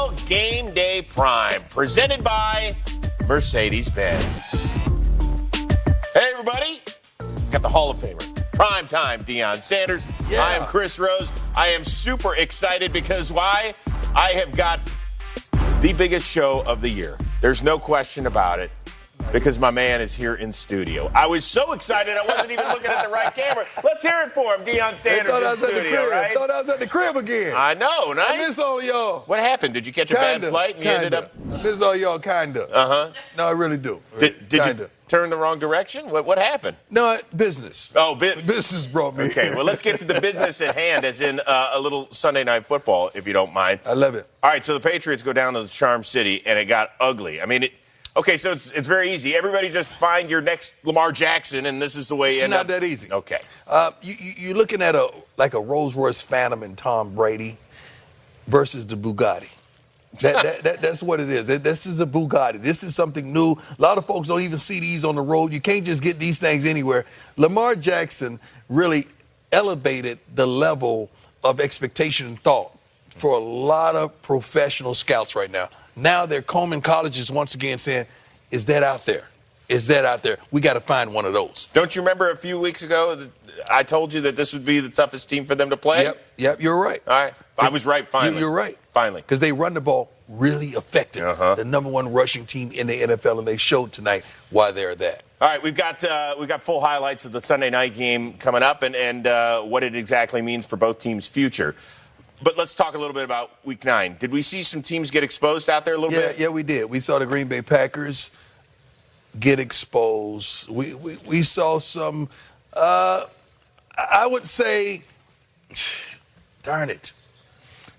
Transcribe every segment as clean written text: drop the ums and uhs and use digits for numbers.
NFL Game Day Prime, presented by Mercedes-Benz. Hey, everybody. Got the Hall of Famer, primetime Deion Sanders. Yeah. I am Chris Rose. I am super excited because why? I have got the biggest show of the year. There's no question about it. Because my man is here in studio. I was so excited I wasn't even looking at the right camera. Let's hear it for him, Deion Sanders thought I was in studio, at the crib. right? Thought I was at the crib again. I know, nice. I miss all y'all. What happened? Did you catch a bad flight and you ended up? I miss all y'all, kinda. Uh-huh. No, I really do. Did you turn the wrong direction? What happened? No, business. Oh, business brought me. Okay, well, let's get to the business at hand, as in a little Sunday Night Football, if you don't mind. I love it. All right, so the Patriots go down to the Charm City, and it got ugly. I mean, okay, so it's very easy. Everybody just find your next Lamar Jackson, and this is the way you end up. It's not that easy. Okay. You're looking at a Rolls Royce Phantom and Tom Brady versus the Bugatti. That's what it is. This is a Bugatti. This is something new. A lot of folks don't even see these on the road. You can't just get these things anywhere. Lamar Jackson really elevated the level of expectation and thought for a lot of professional scouts right now. Now they're combing colleges once again saying, is that out there? Is that out there? We got to find one of those. Don't you remember a few weeks ago that I told you that this would be the toughest team for them to play? Yep, you're right. All right. I was right finally. You're right. Finally. Because they run the ball really effective. The number one rushing team in the NFL, and they showed tonight why they're that. All right, we've got full highlights of the Sunday night game coming up and what it exactly means for both teams' future. But let's talk a little bit about Week 9. Did we see some teams get exposed out there a little bit? Yeah, we did. We saw the Green Bay Packers get exposed. We saw some, I would say, darn it.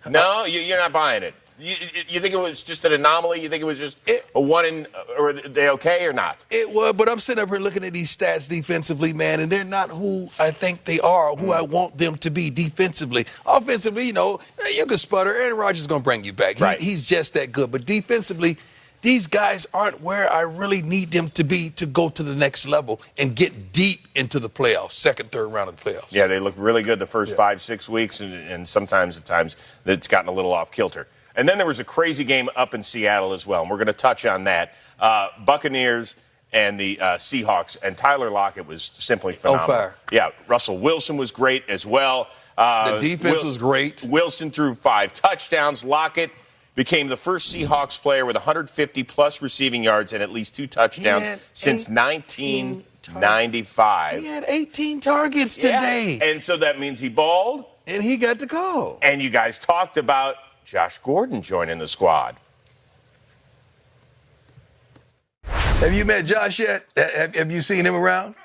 No, you're not buying it. You think it was just an anomaly? You think it was just a one in, or are they okay or not? It was, but I'm sitting up here looking at these stats defensively, man, and they're not who I think they are, who I want them to be defensively. Offensively, you can sputter. Aaron Rodgers is going to bring you back. Right. He's just that good. But defensively, these guys aren't where I really need them to be to go to the next level and get deep into the playoffs, second, third round of the playoffs. Yeah, they look really good the first 5-6 weeks, and sometimes at times it's gotten a little off kilter. And then there was a crazy game up in Seattle as well, and we're going to touch on that. Buccaneers and the Seahawks, and Tyler Lockett was simply phenomenal. Fire. Yeah, Russell Wilson was great as well. The defense was great. Wilson threw 5 touchdowns. Lockett became the first Seahawks player with 150-plus receiving yards and at least 2 touchdowns since 1995. He had 18 targets today. Yeah. And so that means he balled. And he got the call. And you guys talked about Josh Gordon joining the squad. Have you met Josh yet? Have you seen him around?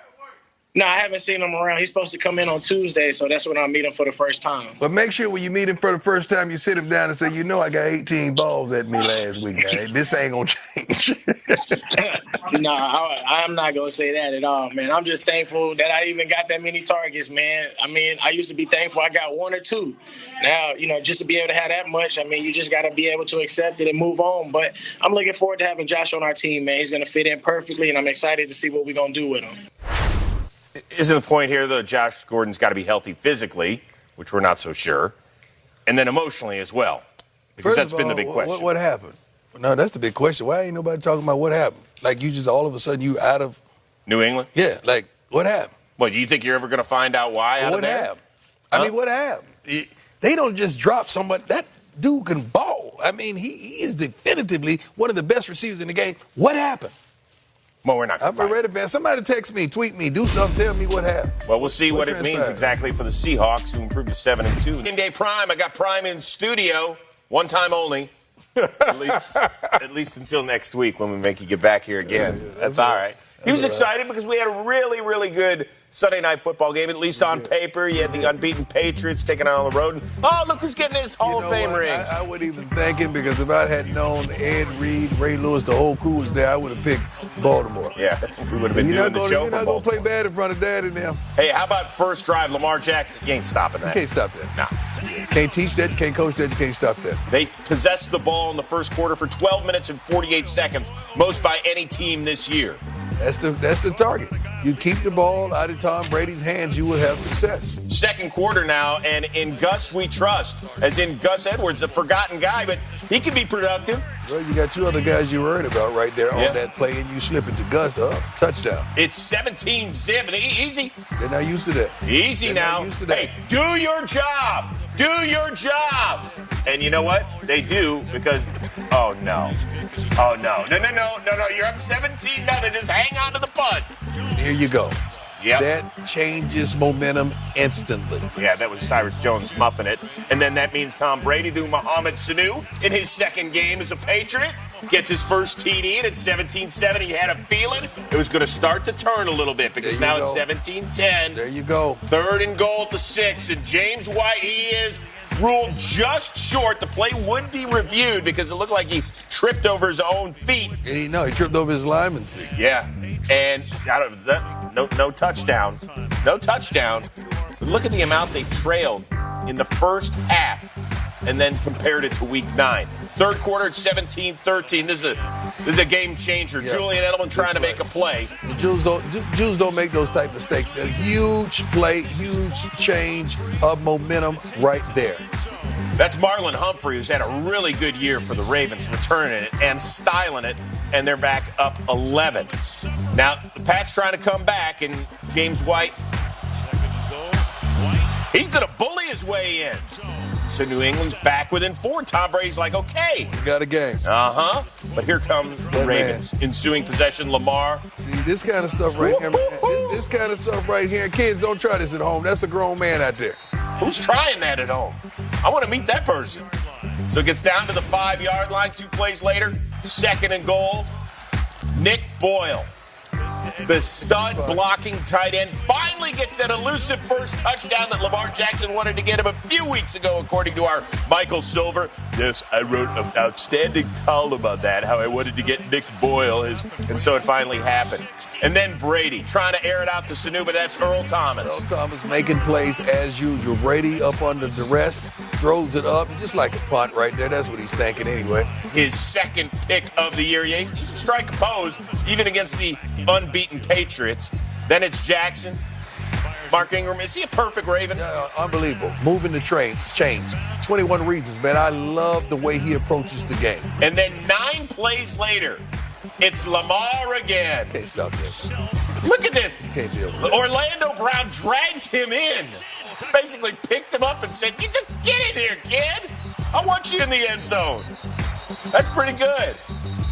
No, I haven't seen him around. He's supposed to come in on Tuesday, so that's when I'll meet him for the first time. But make sure when you meet him for the first time, you sit him down and say, I got 18 balls at me last week, man. This ain't going to change. No, I'm not going to say that at all, man. I'm just thankful that I even got that many targets, man. I mean, I used to be thankful I got 1 or 2. Now, just to be able to have that much, I mean, you just got to be able to accept it and move on. But I'm looking forward to having Josh on our team, man. He's going to fit in perfectly, and I'm excited to see what we're going to do with him. Isn't the point here, though, Josh Gordon's got to be healthy physically, which we're not so sure, and then emotionally as well, because that's been the big question. What happened? No, that's the big question. Why ain't nobody talking about what happened? Like, you just all of a sudden you out of New England? Yeah, like, what happened? Well, do you think you're ever going to find out why out of there? What happened? I mean, what happened? They don't just drop somebody. That dude can ball. I mean, he is definitively one of the best receivers in the game. What happened? Well, we're not going to find Reddit fan. Somebody text me, tweet me, do something, tell me what happened. Well, we'll see what it means exactly for the Seahawks, who improved to 7-2. Game Day Prime. I got Prime in studio, one time only. at least until next week when we make you get back here again. That's all right. He was excited because we had a really, really good Sunday night football game, at least on paper. You had the unbeaten Patriots taking on the road. And, look who's getting his Hall of Fame ring. I wouldn't even thank him because if I had known Ed Reed, Ray Lewis, the whole crew was there, I would have picked Baltimore. Yeah, we would have been doing the show You're not going to play bad in front of Dad and them. Hey, how about first drive, Lamar Jackson? You ain't stopping that. You can't stop that. No. Can't teach that, you can't coach that, you can't stop that. They possessed the ball in the first quarter for 12 minutes and 48 seconds, most by any team this year. That's the target. You keep the ball out of Tom Brady's hands, you will have success. Second quarter now, and in Gus we trust, as in Gus Edwards, a forgotten guy, but he can be productive. Well, you got two other guys you worried about right there on that play, and you slip it to Gus. Touchdown. It's 17-zip. Easy. They're not used to that. Easy now. Hey, do your job. Do your job. And you know what? They do because, oh, no. No. You're up 17-0. Just hang on to the punt. Here you go. Yep. That changes momentum instantly. Yeah, that was Cyrus Jones muffing it. And then that means Tom Brady to Mohamed Sanu in his second game as a Patriot. Gets his first TD, and at 17-7, he had a feeling it was going to start to turn a little bit because now it's 17-10. There you go. Third and goal at the 6, and James White, he is ruled just short. The play would be reviewed because it looked like he tripped over his own feet. And he tripped over his lineman's feet. Yeah, and no touchdown. No touchdown. But look at the amount they trailed in the first half and then compared it to week 9. Third quarter at 17-13. This is a game changer. Yeah. Julian Edelman trying to make a play. The Jews don't make those type of mistakes. A huge play, huge change of momentum right there. That's Marlon Humphrey, who's had a really good year for the Ravens, returning it and styling it, and they're back up 11. Now, the Pats trying to come back, and James White, he's going to bully his way in. So New England's back within 4. Tom Brady's like, okay. We got a game. But here come the Ravens. Ensuing possession, Lamar. See, this kind of stuff right here, man. This kind of stuff right here. Kids, don't try this at home. That's a grown man out there. Who's trying that at home? I want to meet that person. So it gets down to the 5-yard line. 2 plays later, second and goal. Nick Boyle, the stud blocking tight end, finally gets that elusive first touchdown that Lamar Jackson wanted to get him a few weeks ago, according to our Michael Silver. Yes, I wrote an outstanding column on that, how I wanted to get Nick Boyle, and so it finally happened. And then Brady trying to air it out to Sanu, but that's Earl Thomas. Earl Thomas making plays as usual. Brady up under duress, throws it up, just like a punt right there. That's what he's thinking anyway. His second pick of the year. Yeah, he can strike a pose, even against the unbeaten Patriots. Then it's Jackson. Mark Ingram, is he a perfect Raven? Unbelievable. Moving the chains. 21 reasons, man. I love the way he approaches the game. And then 9 plays later, it's Lamar again. Can't stop this. Look at this. Can't deal with it. Orlando Brown drags him in. Basically picked him up and said, "You just get in here, kid. I want you in the end zone." That's pretty good.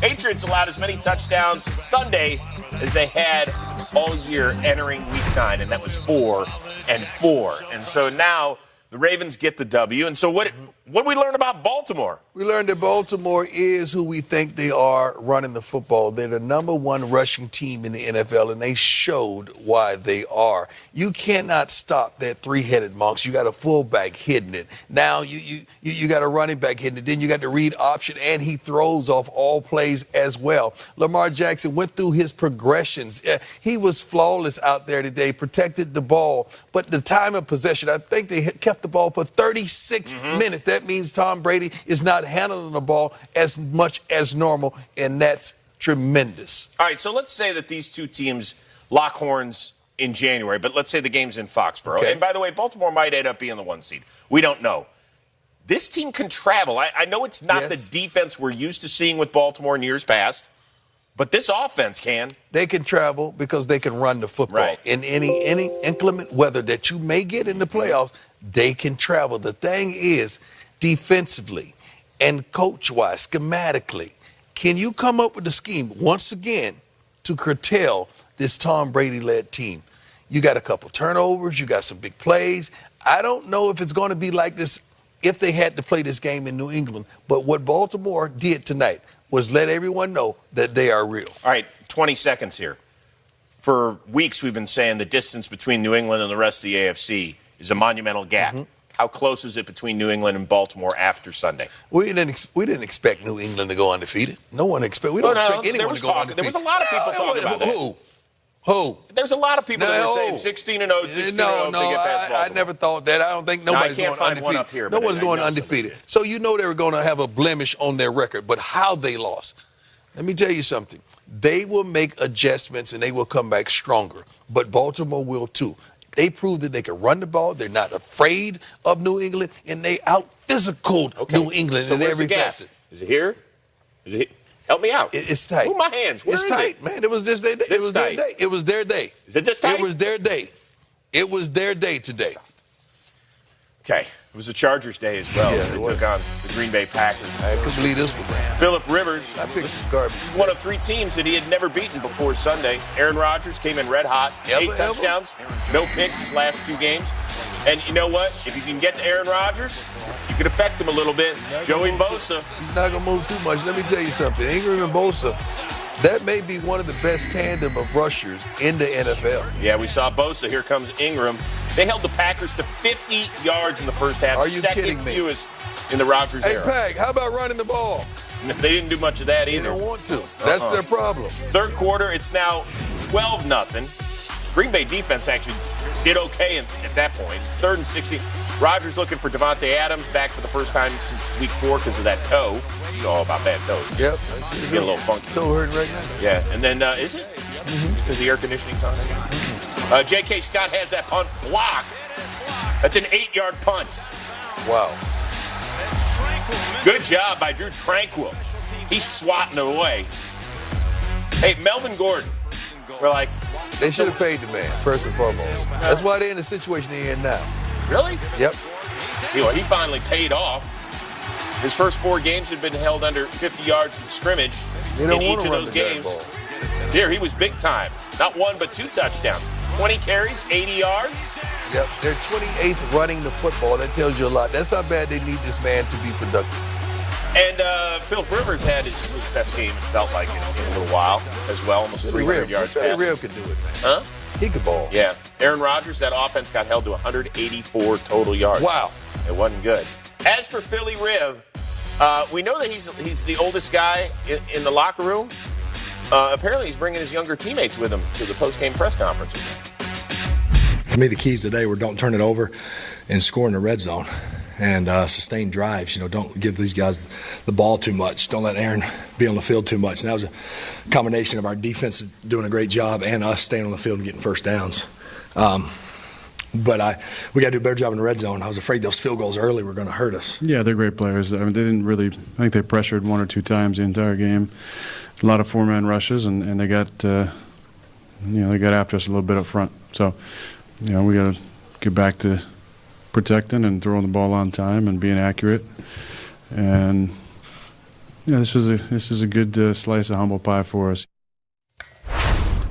Patriots allowed as many touchdowns Sunday as they had all year entering week 9, and that was 4 and 4. And so now the Ravens get the W. And so what we learn about Baltimore? We learned that Baltimore is who we think they are running the football. They're the number 1 rushing team in the NFL, and they showed why they are. You cannot stop that 3-headed monster. You got a fullback hitting it. Now you got a running back hitting it. Then you got the read option, and he throws off all plays as well. Lamar Jackson went through his progressions. He was flawless out there today, protected the ball. But the time of possession, I think they kept the ball for 36 minutes. That means Tom Brady is not handling the ball as much as normal, and that's tremendous. All right, so let's say that these two teams lock horns in January, but let's say the game's in Foxborough. Okay. And by the way, Baltimore might end up being the 1 seed. We don't know. This team can travel. I know it's not the defense we're used to seeing with Baltimore in years past, but this offense can. They can travel because they can run the football. Right. In any inclement weather that you may get in the playoffs, they can travel. The thing is, defensively and coach-wise, schematically, can you come up with a scheme once again to curtail this Tom Brady-led team? You got a couple turnovers. You got some big plays. I don't know if it's going to be like this if they had to play this game in New England. But what Baltimore did tonight was let everyone know that they are real. All right, 20 seconds here. For weeks we've been saying the distance between New England and the rest of the AFC is a monumental gap. How close is it between New England and Baltimore after Sunday? We didn't expect New England to go undefeated. No one expect. We don't expect anyone to go undefeated. There was a lot of people talking about that. Who? There's a lot of people that were saying 16-0, 16-0 if they get past Baltimore. I never thought that. I don't think nobody's going undefeated. One up here, no one's going undefeated. So you know they were going to have a blemish on their record. But how they lost, Let me tell you something. They will make adjustments and they will come back stronger. But Baltimore will too. They proved that they can run the ball. They're not afraid of New England, and they out-physicaled New England in every facet. Is it here? Is it? Help me out. It's tight. Move my hands. Where it's is tight, it? man. It was just their day. It was their day. It was their day. Is it this tight? It was their day. It was their day today. Okay. It was the Chargers' day as well. Yeah, So they took on the Green Bay Packers. I couldn't believe this one, man. Phillip Rivers. I picked some garbage. He's one of 3 teams that he had never beaten before Sunday. Aaron Rodgers came in red hot. 8 touchdowns. No picks his last 2 games. And you know what? If you can get to Aaron Rodgers, you can affect him a little bit. Joey Bosa. He's not going to move too much. Let me tell you something. Ingram and Bosa, that may be one of the best tandem of rushers in the NFL. Yeah, we saw Bosa. Here comes Ingram. They held the Packers to 50 yards in the first half. Are you kidding me? Second fewest in the Rodgers era. Hey, Pack, how about running the ball? They didn't do much of that either. They don't want to. That's their problem. Third quarter, it's now 12-0. Green Bay defense actually did okay at that point. It's 3rd and 16. Rodgers looking for Devontae Adams back for the first time since week 4 because of that toe. You know all about that toe. Yep. Get a little funky. Toe hurting right now. Yeah, and then is it? Because the air conditioning's on. J.K. Scott has that punt blocked. That's an 8-yard punt. Wow. Good job by Drew Tranquill. He's swatting it away. Hey, Melvin Gordon. We're like, they should have paid the man, first and foremost. That's why they're in the situation they're in now. Really? Yep. You know, he finally paid off. His first 4 games had been held under 50 yards from scrimmage in each of those games. Here, he was big time. Not 1, but 2 touchdowns. 20 carries, 80 yards. Yep, they're 28th running the football. That tells you a lot. That's how bad they need this man to be productive. And Phillip Rivers had his best game, it felt like, in a little while as well. Almost 300 yards passing. Real could do it, man. Huh? He could ball. Yeah. Aaron Rodgers, that offense got held to 184 total yards. Wow. It wasn't good. As for Philly Riv, we know that he's the oldest guy in the locker room. Apparently, he's bringing his younger teammates with him to the post-game press conference. To me, the keys today were don't turn it over and score in the red zone and sustain drives. You know, don't give these guys the ball too much. Don't let Aaron be on the field too much. And that was a combination of our defense doing a great job and us staying on the field and getting first downs. But we got to do a better job in the red zone. I was afraid those field goals early were going to hurt us. Yeah, they're great players. I mean, they didn't really – I think they pressured 1 or 2 times the entire game. A lot of 4-man rushes, and they got they got after us a little bit up front. So, we got to get back to protecting and throwing the ball on time and being accurate. And this is a good slice of humble pie for us.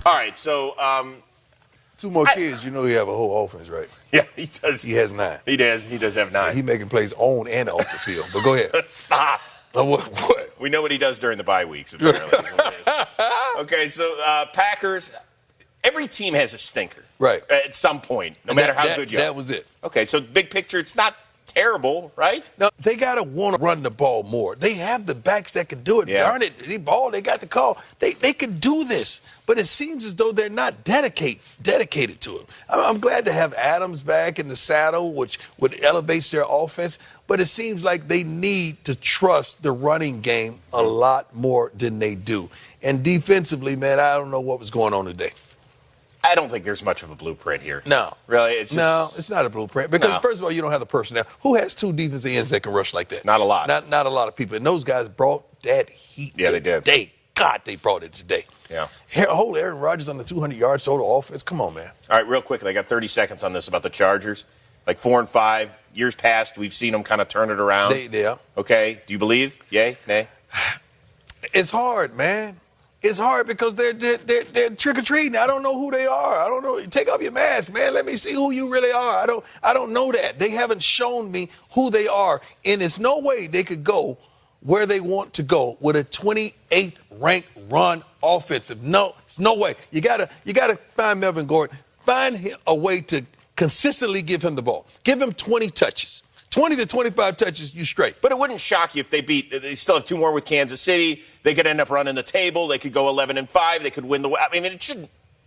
All right, so 2 more kids, you have a whole offense, right? yeah, he does. He has 9. He does have 9. He making plays on and off the field. But go ahead. Stop. What? We know what he does during the bye weeks, apparently. Okay, so Packers, every team has a stinker. Right. At some point, no matter how good you are. That was it. Okay, so big picture, it's not terrible, right? No, they got to want to run the ball more. They have the backs that can do it. Yeah. Darn it, they got the call. They can do this, but it seems as though they're not dedicated to it. I'm glad to have Adams back in the saddle, which would elevate their offense, but it seems like they need to trust the running game a lot more than they do. And defensively, man, I don't know what was going on today. I don't think there's much of a blueprint here. No. Really? It's just, no, it's not a blueprint. Because, first of all, you don't have the personnel. Who has 2 defensive ends that can rush like that? Not a lot. Not a lot of people. And those guys brought that heat Yeah, today. they did. God, they brought it today. Yeah. Hold Aaron Rodgers on the 200 yards total offense. Come on, man. All right, real quick. I got 30 seconds on this about the Chargers. Like 4 and 5, years past, we've seen them kind of turn it around. Yeah. Okay. Do you believe? Yay? Nay? It's hard, man. It's hard because they're trick-or-treating. I don't know who they are. I don't know. Take off your mask, man. Let me see who you really are. I don't know that. They haven't shown me who they are. And there's no way they could go where they want to go with a 28th ranked run offensive. No, it's no way. You gotta find Melvin Gordon. Find a way to consistently give him the ball. Give him 20 touches. 20 to 25 touches, you straight. But it wouldn't shock you if they still have 2 more with Kansas City. They could end up running the table. They could go 11-5. They could win the. I mean,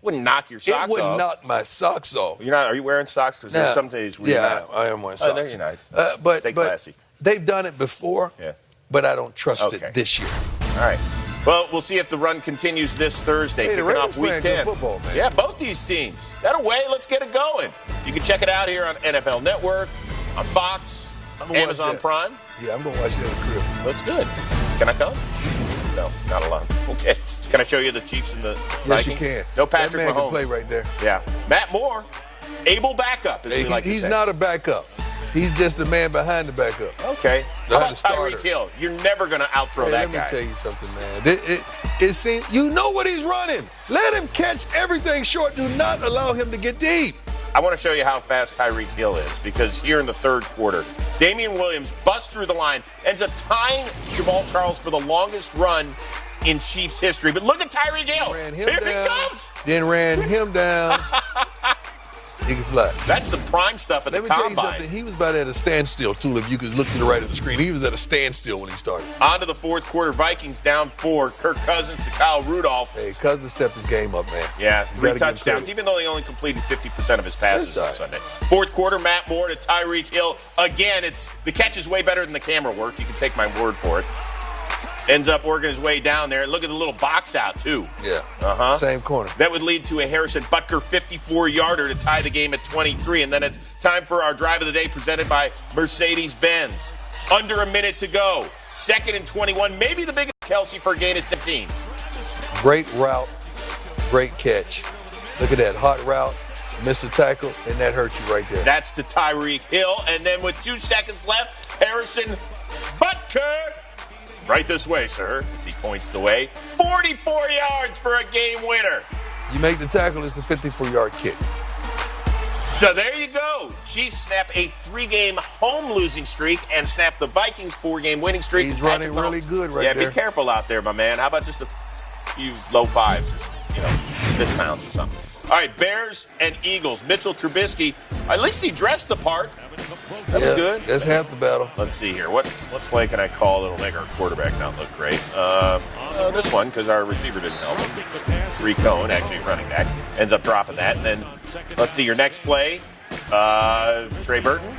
wouldn't knock your socks off. It wouldn't knock my socks off. Are you wearing socks? Because there's some days where you're not. I am wearing socks. Oh, they're nice. But Stay classy. They've done it before. Yeah. But I don't trust it this year. All right. Well, we'll see if the run continues this Thursday, Hey, the kicking off Raiders Week playing 10. good football, man. Yeah, both these teams. That away, let's get it going. You can check it out here on NFL Network, on Fox, Amazon Prime. Yeah, I'm going to watch that at the crib. That's good. Can I come? No, not allowed. Okay. Can I show you the Chiefs and the Vikings? Yes, you can. No Patrick that man Mahomes. can play right there. Yeah. Matt Moore, able backup, as we like to say. He's not a backup. He's just the man behind the backup. Okay. How about starter. Tyreek Hill? You're never going to outthrow that guy. Let me tell you something, man. It seems you know what he's running. Let him catch everything short. Do not allow him to get deep. I want to show you how fast Tyreek Hill is, because here in the third quarter, Damian Williams busts through the line, ends up tying Jamal Charles for the longest run in Chiefs history. But look at Tyreek Hill. Here he comes. Then ran him down. He can fly. That's some prime stuff at the Combine. Let me tell you something. He was about at a standstill, too, if you could look to the right of the screen. He was at a standstill when he started. On to the fourth quarter. Vikings down 4. Kirk Cousins to Kyle Rudolph. Hey, Cousins stepped his game up, man. Yeah, 3 touchdowns, even though he only completed 50% of his passes on Sunday. Fourth quarter, Matt Moore to Tyreek Hill. Again, the catch is way better than the camera work. You can take my word for it. Ends up working his way down there. Look at the little box out, too. Yeah. Same corner. That would lead to a Harrison Butker 54-yarder to tie the game at 23. And then it's time for our drive of the day presented by Mercedes-Benz. Under a minute to go. 2nd and 21. Maybe the biggest Kelsey for a gain of 17. Great route. Great catch. Look at that. Hot route. Missed a tackle, and that hurt you right there. That's to Tyreek Hill. And then with 2 seconds left, Harrison Butker. Right this way, sir, as he points the way. 44 yards for a game winner. You make the tackle, it's a 54-yard kick. So there you go. Chiefs snap a 3-game home losing streak and snap the Vikings 4-game winning streak. He's running really good right there. Yeah, be careful out there, my man. How about just a few low fives, fist pounds or something. All right, Bears and Eagles. Mitchell Trubisky, at least he dressed the part. That was good. That's half the battle. Let's see here. What play can I call that'll make our quarterback not look great? This one, because our receiver didn't help him. 3 cone, actually running back. Ends up dropping that. And then, let's see, your next play, Trey Burton.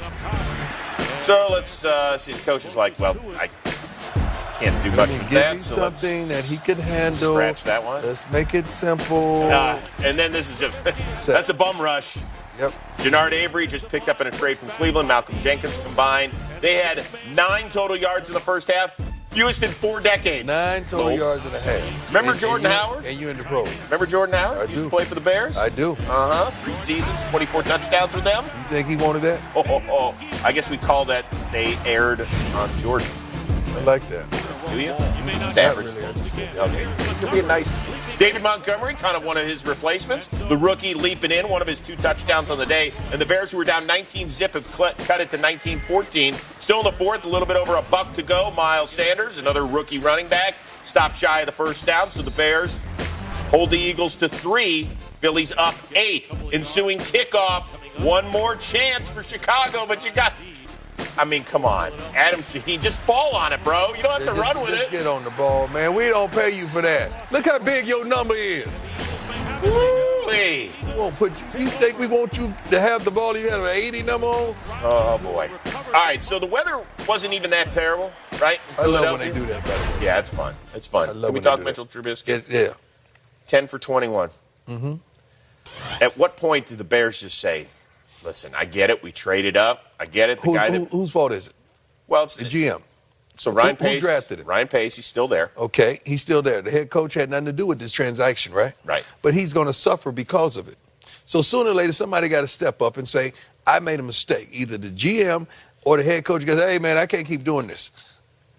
So let's see. The coach is like, well, I can't do much with that. So something that he could handle. Scratch that one. Let's make it simple. And then this is just, that's a bum rush. Yep. Jannard Avery just picked up in a trade from Cleveland. Malcolm Jenkins combined. They had 9 total yards in the first half. Fewest in 4 decades. 9 total yards and a half. Remember Jordan Howard? And you in the pros. Remember Jordan Howard? I do. Used to play for the Bears? I do. 3 seasons, 24 touchdowns with them. You think he wanted that? I guess we call that they aired on Jordan. I like that. Do you? It's average. Really, I just said that. Okay. It could be a nice. David Montgomery, kind of one of his replacements. The rookie leaping in, one of his 2 touchdowns on the day. And the Bears, who were down 19-zip, have cut it to 19-14. Still in the fourth, a little bit over a buck to go. Miles Sanders, another rookie running back, stopped shy of the first down. So the Bears hold the Eagles to 3. Phillies up 8. Ensuing kickoff. One more chance for Chicago, but you got... come on. Adam Shaheen, just fall on it, bro. You don't have to run with it. Get on the ball, man. We don't pay you for that. Look how big your number is. Woo-wee. You think we want you to have the ball you have an 80 number on? Oh, boy. All right, so the weather wasn't even that terrible, right? I love when they do that, by the way. Yeah, it's fun. It's fun. Can we talk Mitchell Trubisky? Yeah. 10 for 21. Mm-hmm. At what point did the Bears just say, listen, I get it. We traded up. I get it. Whose fault is it? Well, it's the GM. So Ryan Pace. Who drafted him? Ryan Pace, he's still there. Okay, he's still there. The head coach had nothing to do with this transaction, right? Right. But he's going to suffer because of it. So sooner or later, somebody got to step up and say, I made a mistake. Either the GM or the head coach goes, hey, man, I can't keep doing this.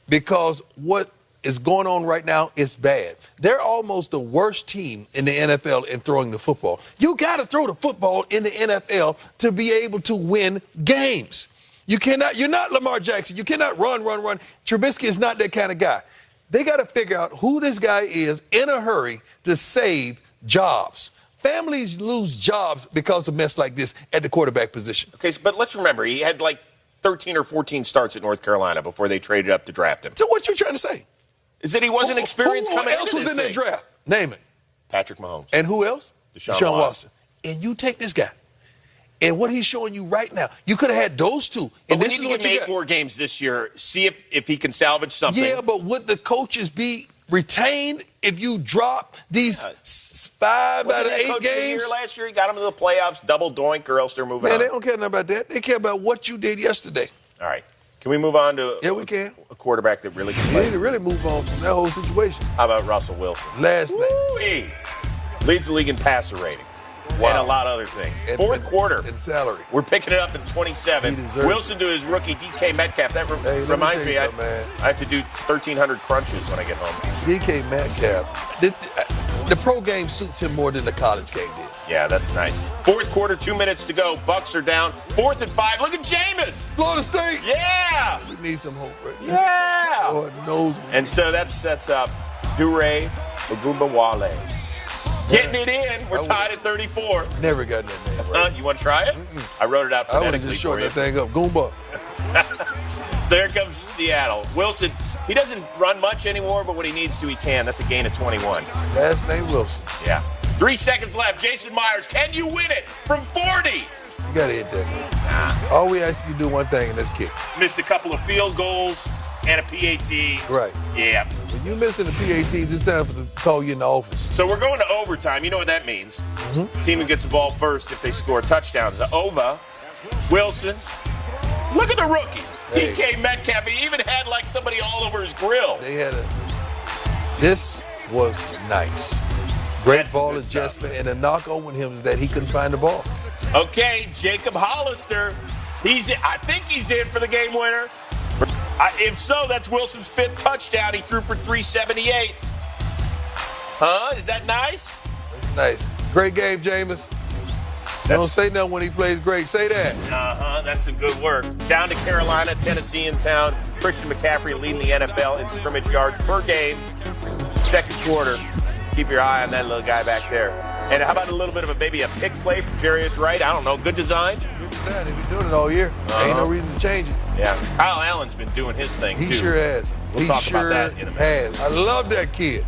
Because what is going on right now is bad. They're almost the worst team in the NFL in throwing the football. You got to throw the football in the NFL to be able to win games. You're not Lamar Jackson. You cannot run. Trubisky is not that kind of guy. They got to figure out who this guy is in a hurry to save jobs. Families lose jobs because of a mess like this at the quarterback position. Okay, but let's remember, he had like 13 or 14 starts at North Carolina before they traded up to draft him. So what you trying to say? Is that he wasn't experienced coming into this Who else was in that draft? Name it. Patrick Mahomes. And who else? Deshaun Watson. And you take this guy. And what he's showing you right now, you could have had those two. And we need to get 8 more games this year. See if he can salvage something. Yeah, but would the coaches be retained if you drop these 5 out of 8 games? Last year, he got them to the playoffs, double doink, or else they're moving on. Man, they don't care nothing about that. They care about what you did yesterday. All right. Can we move on to we can. A quarterback that really can We play? need to really move on from that whole situation. How about Russell Wilson? Last night. Woo-wee. Leads the league in passer rating. Wow. And a lot of other things. And Fourth quarter. And salary. We're picking it up in 27. He deserves Wilson to his rookie DK Metcalf. That reminds me, I have to do 1,300 crunches when I get home. DK Metcalf, the pro game suits him more than the college game did. Yeah, that's nice. Fourth quarter, 2 minutes to go. Bucks are down. 4th and 5. Look at Jameis. Florida State. Yeah. We need some hope right now. Yeah. Lord knows. And so that sets up Dure Ogunbowale. Getting it in. We're tied at 34. Never got that name right. You want to try it? I wrote it out I would have phonetically just for shortened you. that thing up. Goomba. So here comes Seattle. Wilson, he doesn't run much anymore, but when he needs to, he can. That's a gain of 21. Last name Wilson. Yeah. 3 seconds left. Jason Myers, can you win it from 40? You got to hit that. All we ask you to do one thing, and that's kick. Missed a couple of field goals and a PAT. Right. Yeah. When you're missing the PATs, it's time to call you in the office. So we're going to overtime. You know what that means. Team who gets the ball first if they score touchdowns. Ova, Wilson. Look at the rookie. Hey. DK Metcalf. He even had like somebody all over his grill. They had This was nice. Great That's ball good adjustment, and the knock on him is that he couldn't find the ball. Okay, Jacob Hollister. I think he's in for the game winner. If so, that's Wilson's 5th touchdown. He threw for 378. Is that nice? That's nice. Great game, Jameis. Don't say nothing when he plays great. Say that. That's some good work. Down to Carolina, Tennessee in town. Christian McCaffrey leading the NFL in scrimmage yards per game. Second quarter. Keep your eye on that little guy back there. And how about a little bit of maybe a pick play for Jarius Wright? I don't know. Good design? Good design. They've been doing it all year. Ain't no reason to change it. Yeah. Kyle Allen's been doing his thing, He too. sure has. We'll talk about that in a minute. I love that kid.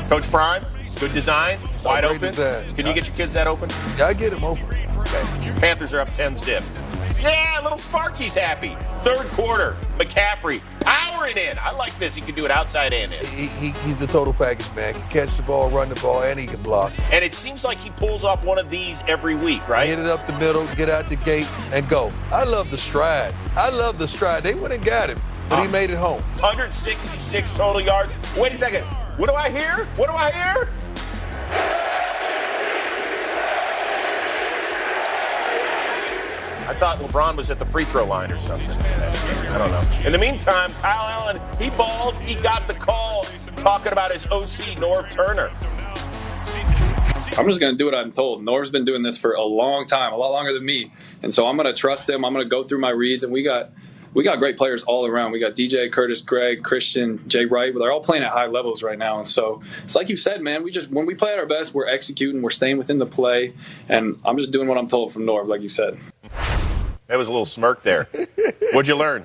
Coach Prime, good design, wide great open. design. Can you get your kids that open? Yeah, I get him open. Okay. Panthers are up 10-zip. Yeah, little Sparky's happy. Third quarter, McCaffrey powering in. I like this. He can do it outside and in. He's the total package, man. He can catch the ball, run the ball, and he can block. And it seems like he pulls off one of these every week, right? Hit it up the middle, get out the gate, and go. I love the stride. They went and got him, but he made it home. 166 total yards. Wait a second. What do I hear? I thought LeBron was at the free throw line or something. I don't know. In the meantime, Kyle Allen, he balled. He got the call talking about his OC, Norv Turner. I'm just going to do what I'm told. Norv's been doing this for a long time, a lot longer than me. And so I'm going to trust him. I'm going to go through my reads. And we got great players all around. We got DJ, Curtis, Greg, Christian, Jay Wright. They're all playing at high levels right now. And so it's like you said, man, when we play at our best, we're executing, we're staying within the play. And I'm just doing what I'm told from Norv, like you said. There was a little smirk there. What'd you learn?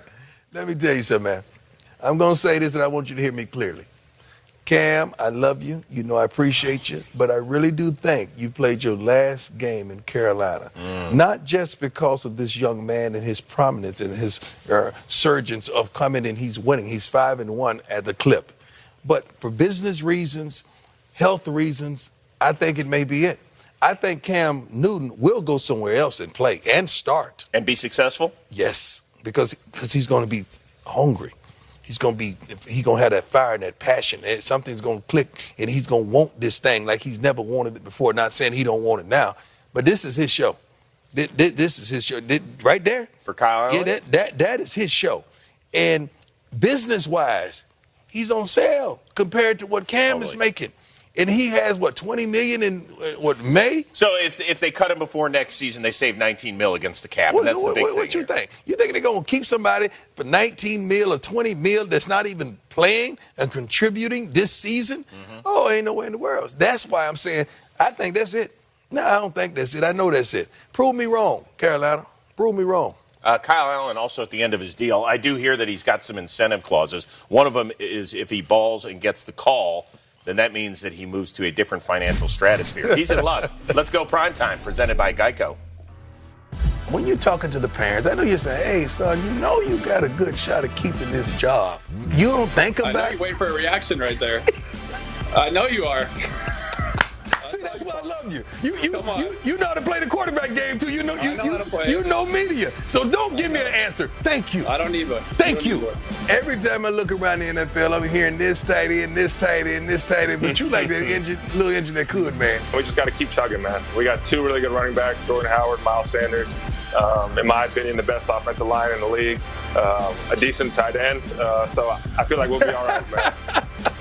Let me tell you something, man. I'm going to say this, and I want you to hear me clearly. Cam, I love you. You know I appreciate you. But I really do think you played your last game in Carolina. Not just because of this young man and his prominence and his surgence of coming and he's winning. He's 5-1 at the clip. But for business reasons, health reasons, I think it may be it. I think Cam Newton will go somewhere else and play and start. And be successful? Yes, because he's going to be hungry. He's going to have that fire and that passion. And something's going to click, and he's going to want this thing like he's never wanted it before. Not saying he don't want it now, but this is his show. This is his show. Right there. For Kyle Allen? Yeah, that is his show. And business-wise, he's on sale compared to what Cam is making. And he has, $20 million in, May? So if they cut him before next season, they save $19 million against the cap. And that's the big thing. What you think? You think they're going to keep somebody for $19 million or $20 million that's not even playing and contributing this season? Oh, ain't no way in the world. That's why I'm saying I think that's it. No, I don't think that's it. I know that's it. Prove me wrong, Carolina. Prove me wrong. Kyle Allen also at the end of his deal, I do hear that he's got some incentive clauses. One of them is if he balls and gets the call, then that means that he moves to a different financial stratosphere. He's in luck. Let's go primetime, presented by Geico. when you're talking to the parents, I know you're saying, hey, son, you know you got a good shot of keeping this job. You don't think about it? I know you're waiting for a reaction right there. I know you are. See, that's why I love you. You know how to play the quarterback game, too. You know how to play. You know media. So don't give me an answer. Thank you. I don't need one. Thank you. Every time I look around the NFL, I'm hearing this tight end, this tight end, this tight end. But you like that little engine that could, man. We just got to keep chugging, man. We got 2 really good running backs, Jordan Howard, Miles Sanders. In my opinion, the best offensive line in the league. A decent tight end. So I feel like we'll be all right, man.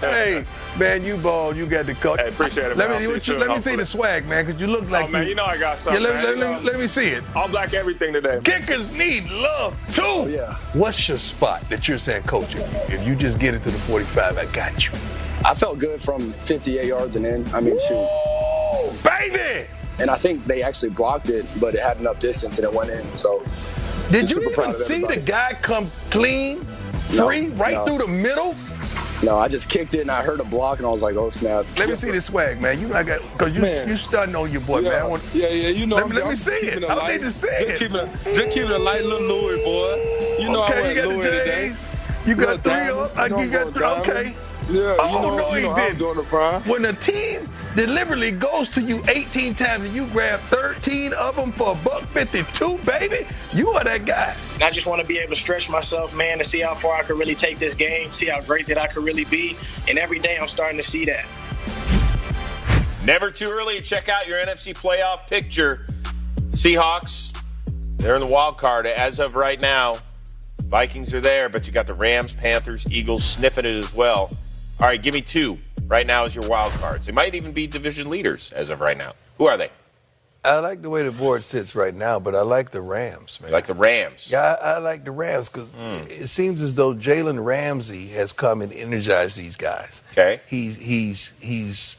Hey, man, you ball. You got the coach. Hey, appreciate it, man. Let me see the swag, man, because you look like man, you know I got something, let me see it. All black everything today, man. Kickers need love, too. Oh, yeah. What's your spot that you're saying, coach, if you just get it to the 45, I got you? I felt good from 58 yards and in. I mean, shoot. Ooh, baby! And I think they actually blocked it, but it had enough distance and it went in. So, did you even see the guy come clean, free, through the middle? No, I just kicked it and I heard a block and I was like, oh snap. Let me see this swag, man. You know I got because you stunned on your boy, man. You know. Let me see it. I need to see it. Just keep it a light little Louis, boy. You know I went Louis today. You got 3 up. You got 3. Okay. Yeah, no, he didn't. Doing the prime. When a team deliberately goes to you 18 times and you grab 13 of them for $1.52, baby, you are that guy. I just want to be able to stretch myself, man, to see how far I could really take this game, see how great that I could really be. And every day I'm starting to see that. Never too early to check out your NFC playoff picture. Seahawks, they're in the wild card as of right now. Vikings are there, but you got the Rams, Panthers, Eagles sniffing it as well. All right, give me 2 right now as your wild cards. They might even be division leaders as of right now. Who are they? I like the way the board sits right now, but I like the Rams, man. You like the Rams? Yeah, I like the Rams because it seems as though Jalen Ramsey has come and energized these guys. Okay. He's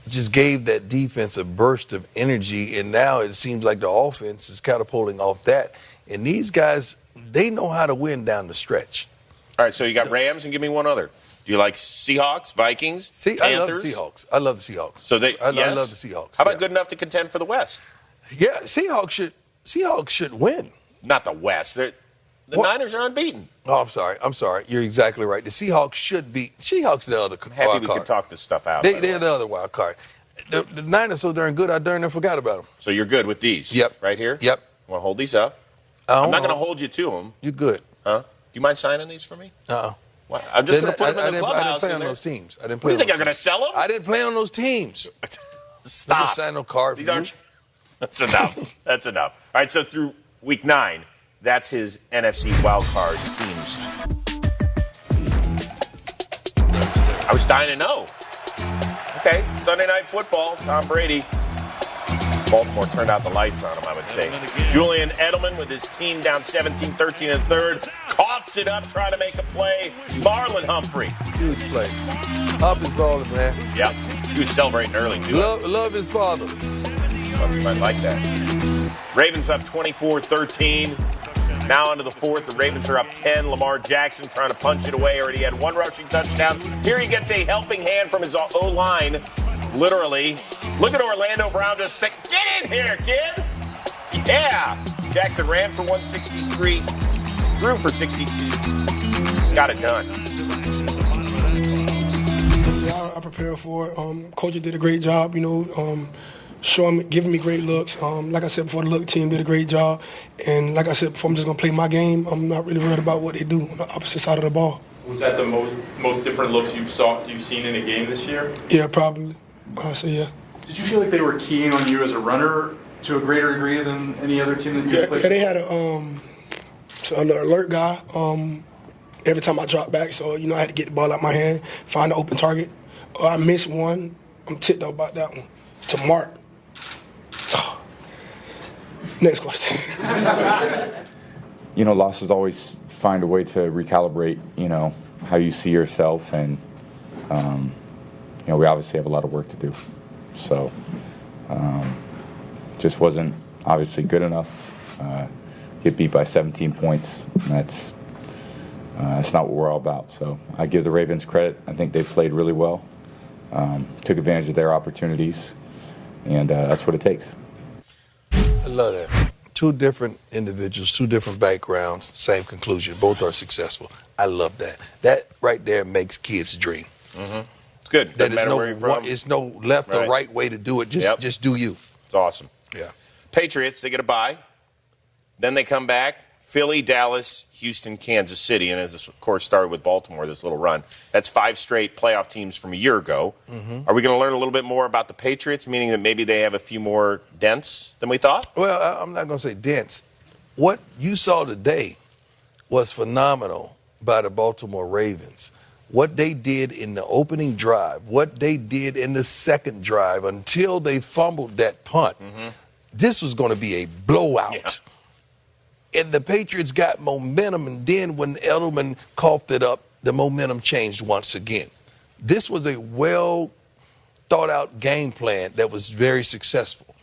just gave that defense a burst of energy, and now it seems like the offense is catapulting off that. And these guys, they know how to win down the stretch. All right, so you got Rams, and give me one other. Do you like Seahawks, Vikings, Panthers? I love the Seahawks. I love the Seahawks. So I love the Seahawks. How about good enough to contend for the West? Yeah, Seahawks should win. Not the West. The Niners are unbeaten. Oh, I'm sorry. You're exactly right. The Seahawks should be. Seahawks are the other wild card. Happy we could talk this stuff out. They're the other wild card. The Niners so darn good, I darn near forgot about them. So you're good with these? Yep. Right here? Yep. Want to hold these up? I'm not going to hold you to them. You're good. Huh? Do you mind signing these for me? What? I'm just going to put them in the clubhouse. I didn't play on those teams. What do you think, I'm going to sell them? I didn't play on those teams. Stop. I didn't sign no card for you. That's enough. That's enough. All right, so through week 9, that's his NFC wildcard teams. I was dying to know. Okay, Sunday Night Football, Tom Brady. Baltimore turned out the lights on him, I would say. Julian Edelman with his team down 17-13 in third. Coughs it up, trying to make a play. Marlon Humphrey. Huge play. Up his balling, man. Yep. He was celebrating early, too. Love his father. I like that. Ravens up 24-13. Now into the fourth. The Ravens are up 10. Lamar Jackson trying to punch it away. Already had 1 rushing touchdown. Here he gets a helping hand from his O-line. Literally. Look at Orlando Brown just say, get in here, kid. Yeah. Jackson ran for 163. Threw for 62. Got it done. Yeah, I prepared for it. Coach did a great job, giving me great looks. Like I said before, the look team did a great job. And like I said before, I'm just going to play my game. I'm not really worried about what they do on the opposite side of the ball. Was that the most different looks you've seen in a game this year? Yeah, probably. So, yeah. Did you feel like they were keying on you as a runner to a greater degree than any other team that you played? Yeah, they had an alert guy every time I dropped back. So, I had to get the ball out my hand, find an open target. I missed one. I'm ticked off about that one. To Mark. Next question. Losses always find a way to recalibrate, how you see yourself. And, we obviously have a lot of work to do. So, just wasn't obviously good enough. Get beat by 17 points. And that's not what we're all about. So I give the Ravens credit. I think they played really well. Took advantage of their opportunities. And that's what it takes. I love that. Two different individuals, two different backgrounds, same conclusion. Both are successful. I love that. That right there makes kids dream. Mm-hmm. It's good. That Doesn't matter where you're from. It's no left or right way to do it. Just do you. It's awesome. Yeah. Patriots, they get a bye. Then they come back. Philly, Dallas, Houston, Kansas City. And this, of course, started with Baltimore, this little run. That's 5 straight playoff teams from a year ago. Mm-hmm. Are we going to learn a little bit more about the Patriots, meaning that maybe they have a few more dents than we thought? Well, I'm not going to say dents. What you saw today was phenomenal by the Baltimore Ravens. What they did in the opening drive, what they did in the second drive until they fumbled that punt, this was going to be a blowout. Yeah. And the Patriots got momentum, and then when Edelman coughed it up, the momentum changed once again. This was a well-thought-out game plan that was very successful.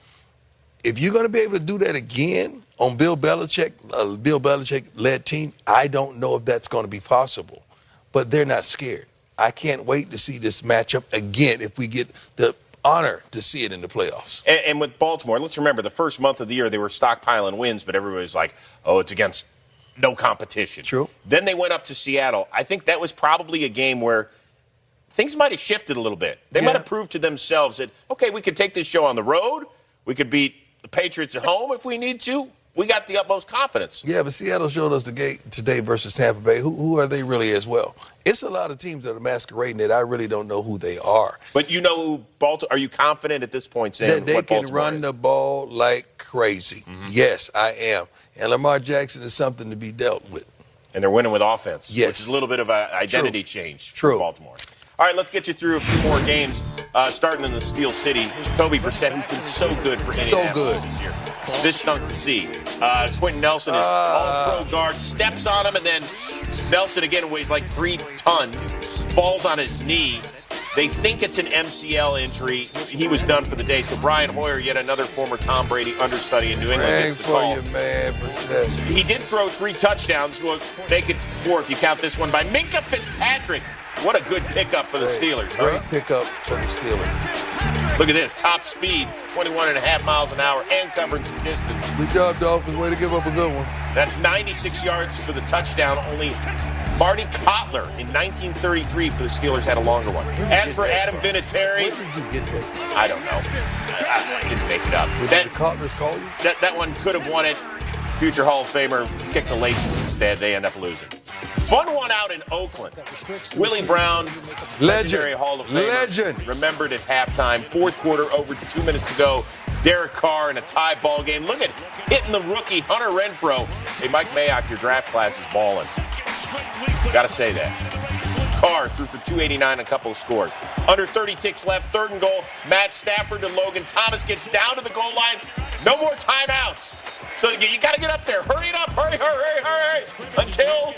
If you're going to be able to do that again on Bill Belichick-led team, I don't know if that's going to be possible. But they're not scared. I can't wait to see this matchup again if we get the honor to see it in the playoffs. And with Baltimore, let's remember the first month of the year they were stockpiling wins, but everybody was like, oh, it's against no competition. True. Then they went up to Seattle. I think that was probably a game where things might have shifted a little bit. They might have proved to themselves that, okay, we could take this show on the road. We could beat the Patriots at home if we need to. We got the utmost confidence. Yeah, but Seattle showed us the game today versus Tampa Bay. Who are they really as well? It's a lot of teams that are masquerading that I really don't know who they are. But you know who Baltimore? Are you confident at this point saying that they what can Baltimore run is? the ball like crazy? Yes, I am. And Lamar Jackson is something to be dealt with. And they're winning with offense, Yes. which is a little bit of an identity change for True. Baltimore. All right, let's get you through a few more games, starting in the Steel City. Here's Kobe Brissett, who's been so good for Indianapolis this year. This stunk to see. Quentin Nelson is all-pro guard, steps on him, and then Nelson again weighs like 3 tons, falls on his knee. They think it's an MCL injury. He was done for the day. So Brian Hoyer, yet another former Tom Brady understudy in New England, gets the call. You, man, Brissett. He did throw 3 touchdowns. We'll make it 4 if you count this one by Minkah Fitzpatrick. What a good pickup for the Steelers. Great pickup for the Steelers. Look at this. Top speed, 21.5 miles an hour, and covered some distance. Good job, Dolphins. Way to give up a good one. That's 96 yards for the touchdown. Only Marty Kotler in 1933 for the Steelers had a longer one. As for Adam Vinatieri, Where did you get that? I don't know. I didn't make it up. Did the Cotlers call you? That one could have won it. Future Hall of Famer kicked the laces instead. They end up losing. Fun one out in Oakland. Willie Brown, legendary Hall of Famer, Legend. remembered at halftime. 4th quarter, over 2 minutes to go. Derek Carr in a tie ball game. Look at hitting the rookie Hunter Renfrow. Hey, Mike Mayock, your draft class is balling. Got to say that. Carr threw for 289, a couple of scores. Under 30 ticks left, 3rd and goal. Matt Stafford to Logan Thomas gets down to the goal line. No more timeouts. So you got to get up there. Hurry it up. Hurry. Until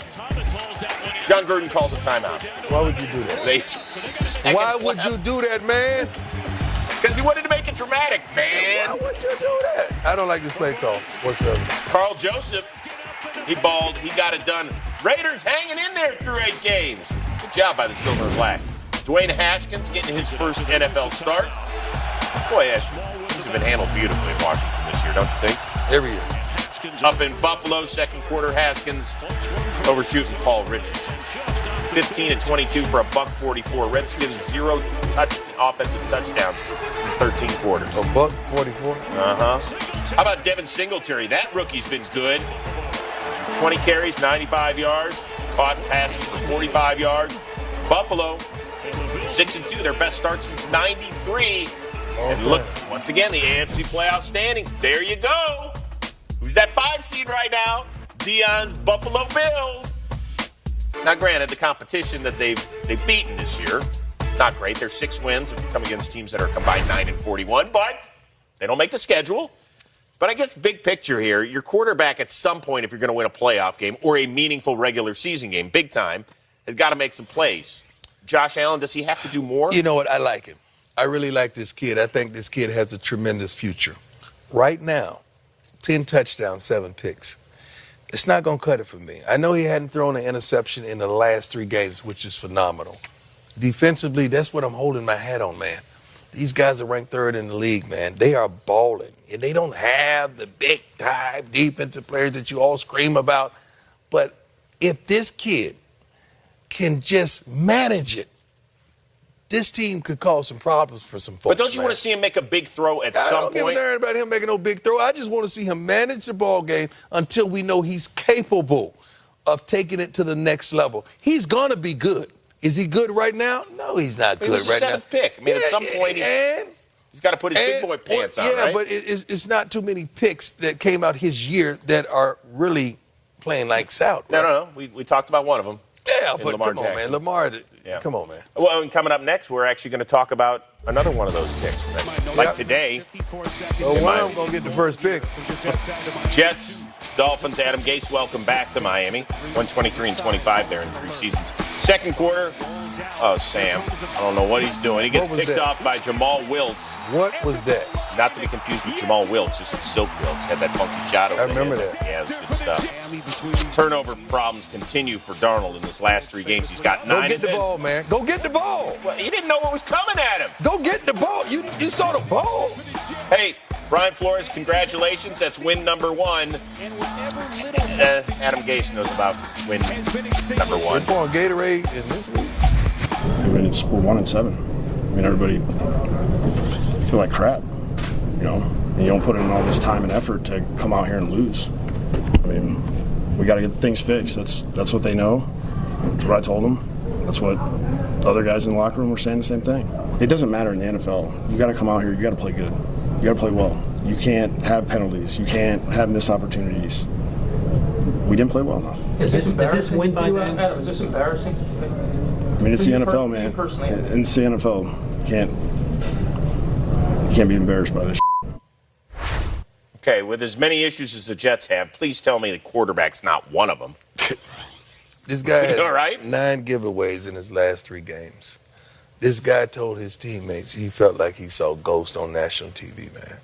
John Gruden calls a timeout. Why would you do that? Why would you do that, man? Because he wanted to make it dramatic, man. Why would you do that? I don't like this play call whatsoever. Carl Joseph, he balled. He got it done. Raiders hanging in there through 8 games. Good job by the Silver and Black. Dwayne Haskins getting his first NFL start. Boy, these have been handled beautifully in Washington this year, don't you think? Every year. Up in Buffalo, 2nd quarter, Haskins overshooting Paul Richardson. 15-22 for a $144. Redskins 0 offensive touchdowns in 13 quarters. A $144? How about Devin Singletary? That rookie's been good. 20 carries, 95 yards. Caught passes for 45 yards. Buffalo, 6-2, their best start since 93. And look, once again, the AFC playoff standings. There you go. Who's that 5 seed right now? Deion's Buffalo Bills. Now, granted, the competition that they've beaten this year, not great. Their 6 wins have come against teams that are combined 9-41, but they don't make the schedule. But I guess big picture here, your quarterback at some point, if you're going to win a playoff game or a meaningful regular season game, big time, has got to make some plays. Josh Allen, does he have to do more? You know what? I like him. I really like this kid. I think this kid has a tremendous future. Right now, 10 touchdowns, 7 picks. It's not going to cut it for me. I know he hadn't thrown an interception in the last 3 games, which is phenomenal. Defensively, that's what I'm holding my hat on, man. These guys are ranked 3rd in the league, man. They are balling. And they don't have the big-time defensive players that you all scream about. But if this kid can just manage it, this team could cause some problems for some folks. But don't you want to see him make a big throw at some point? I don't give a darn about him making no big throw. I just want to see him manage the ball game until we know he's capable of taking it to the next level. He's going to be good. Is he good right now? No, he's not good right now. He was the 7th pick. I mean, at some point, he's got to put his big boy pants on, right? Yeah, but it's not too many picks that came out his year that are really playing lights out. Right? No. We talked about one of them. Yeah, but Lamar come on, Jackson. man. Lamar, come on, man. Well, and coming up next, we're actually going to talk about another one of those picks. Like today. So one of them going to get the first pick. Jets, Dolphins, Adam Gase, welcome back to Miami. 123-25 there in 3 seasons. Second quarter, Sam, I don't know what he's doing. He gets picked off by Jamal Wilkes. What was that? Not to be confused with Jamal Wilkes, just Silk Wilkes. Had that funky shot over I remember the head. that. Yeah, it was good stuff. Turnover problems continue for Darnold in his last 3 games. He's got 9. Go get the ball, man. Go get the ball. Well, he didn't know what was coming at him. Go get the ball. You saw the ball. Hey, Brian Flores, congratulations. That's win number 1. Adam Gase knows about win number 1. We're pouring Gatorade in this week. We're 1-7. I mean, everybody feel like crap, you know. And you don't put in all this time and effort to come out here and lose. I mean, we got to get things fixed. That's what they know. That's what I told them. That's what the other guys in the locker room were saying the same thing. It doesn't matter in the NFL. You got to come out here. You got to play good. You got to play well. You can't have penalties. You can't have missed opportunities. We didn't play well enough. Is this win by then? Adam, is this embarrassing? I mean, it's the NFL, man. And it's the NFL. You can't be embarrassed by this. Okay, with as many issues as the Jets have, please tell me the quarterback's not one of them. This guy has all right? 9 giveaways in his last 3 games. This guy told his teammates he felt like he saw ghosts on national TV, man.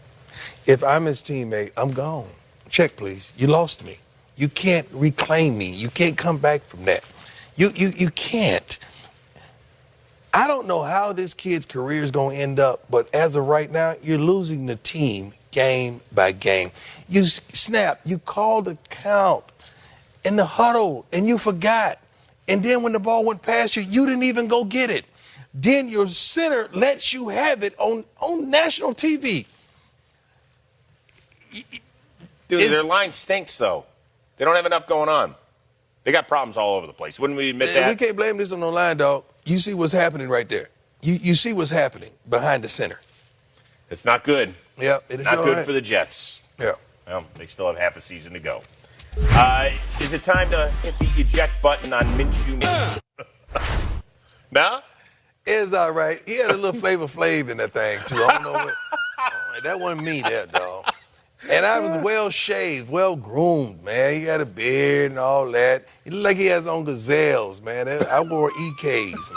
If I'm his teammate, I'm gone. Check, please. You lost me. You can't reclaim me. You can't come back from that. You can't. I don't know how this kid's career is going to end up, but as of right now, you're losing the team game by game. You snap, you called a count in the huddle, and you forgot. And then when the ball went past you, you didn't even go get it. Then your center lets you have it on national TV. Dude, their line stinks, though. They don't have enough going on. They got problems all over the place. Wouldn't we admit that? We can't blame this on the line, dog. You see what's happening right there. You see what's happening behind the center. It's not good. Yeah, it is not good for the Jets. Yeah. Well, they still have half a season to go. Is it time to hit the eject button on Minshew? No? It's all right. He had a little Flavor Flav in that thing, too. I don't know what. That wasn't me, that, dog. And I was well shaved, well groomed, man. He had a beard and all that. He looked like he has on gazelles, man. I wore EKs,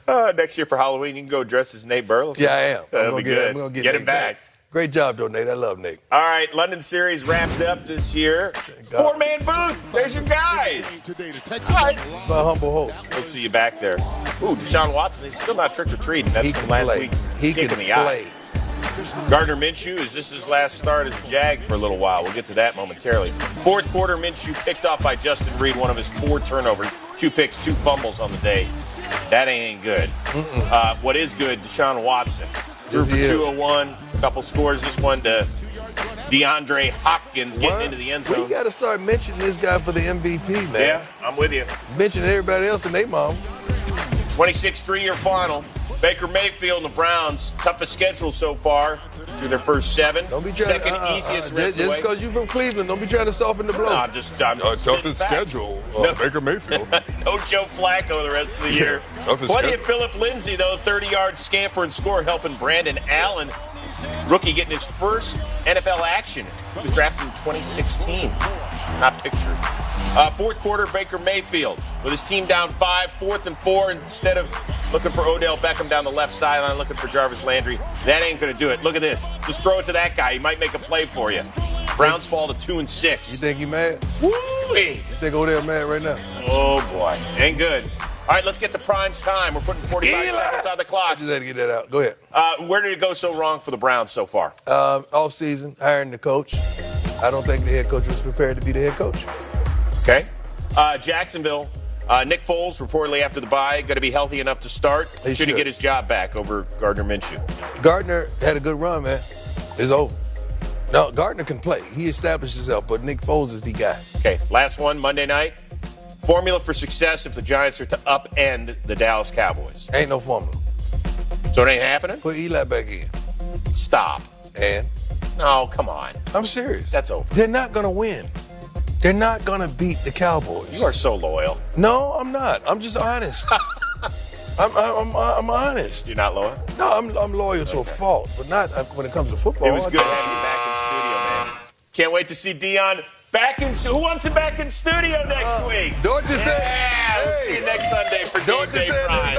man. Next year for Halloween, you can go dressed as Nate Burleson. Yeah, I am. That'll be good. I'm gonna get him back. Great job, though, Nate. I love Nate. All right, London series wrapped up this year. 4-man booth. There's your guys. It's my humble host. We'll see you back there. Ooh, Deshaun Watson, he's still not trick-or-treating. That's from last week's He kick can in the eye. play. Gardner Minshew, is this his last start as a Jag for a little while? We'll get to that momentarily. Fourth quarter, Minshew picked off by Justin Reed, one of his 4 turnovers, 2 picks, 2 fumbles on the day. That ain't good. What is good, Deshaun Watson. Drew for 201, a couple scores. This one to DeAndre Hopkins getting into the end zone. We got to start mentioning this guy for the MVP, man. Yeah, I'm with you. Mention everybody else and their mom. 26 3-year final. Baker Mayfield and the Browns, toughest schedule so far through their first 7. Don't be trying Second easiest rest just because you're from Cleveland, don't be trying to soften the blow. I'm toughest schedule, Baker Mayfield. No Joe Flacco the rest of the year. Plenty of Philip Lindsay, though, 30-yard scamper and score, helping Brandon Allen, rookie, getting his first NFL action. He was drafted in 2016. Not pictured. Fourth quarter, Baker Mayfield with his team down 5, 4th and 4. Instead of looking for Odell Beckham down the left sideline, looking for Jarvis Landry. That ain't going to do it. Look at this. Just throw it to that guy. He might make a play for you. Browns fall to 2 and 6. You think he mad? Woo-wee. You think Odell mad right now? Oh, boy. Ain't good. All right, let's get to Prime's time. We're putting 45 seconds on the clock. I just had to get that out. Go ahead. Where did it go so wrong for the Browns so far? Off season, hiring the coach. I don't think the head coach was prepared to be the head coach. Okay. Jacksonville. Nick Foles, reportedly after the bye, going to be healthy enough to start. Should he get his job back over Gardner Minshew? Gardner had a good run, man. It's over. No, Gardner can play. He established himself, but Nick Foles is the guy. Okay, last one, Monday night. Formula for success if the Giants are to upend the Dallas Cowboys. Ain't no formula. So it ain't happening? Put Eli back in. Stop. And? No, come on. I'm serious. That's over. They're not going to win. They're not going to beat the Cowboys. You are so loyal. No, I'm not. I'm just honest. I'm honest. You're not loyal? No, I'm loyal to a fault, but not when it comes to football. It was good having you back in studio, man. Can't wait to see Deion back in studio. Who wants him back in studio next week? Dorothy said, yeah, we'll see you next Sunday for GameDay Prime.